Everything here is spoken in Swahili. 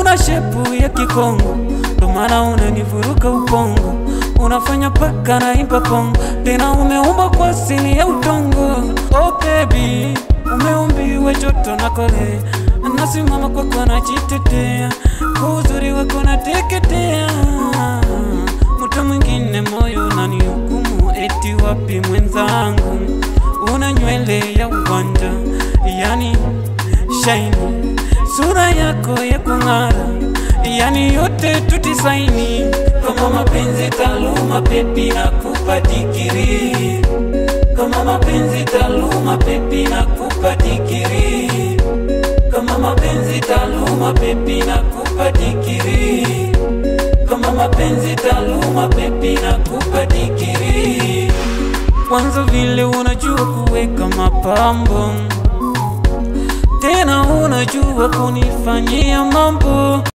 una shepu ya kikongo, ndo maana unanivuruga ubongo. Unafanya paka na imba pongo, tena umeumba kwa asili ya utongo. Oh baby, umeumbiwa joto na kole, nasimama kwako najitetea, kwa uzuri wako nateketea. Mtu mwingine moyo unanihukumu, eti wapi mwenzangu? Una nywele ya uwanja, yani shiny, sura yako ya kung'ara, yani yote tutisaini. Kama mapenzi taluma pepi na kupa digiri, kama mapenzi taluma pepi na kupa digiri, kama mapenzi taluma pepi na kupa digiri, kama mapenzi taluma pepi na kupa digiri. Kwanza vile unajua kuweka mapambo, tena unajua kunifanyia mambo.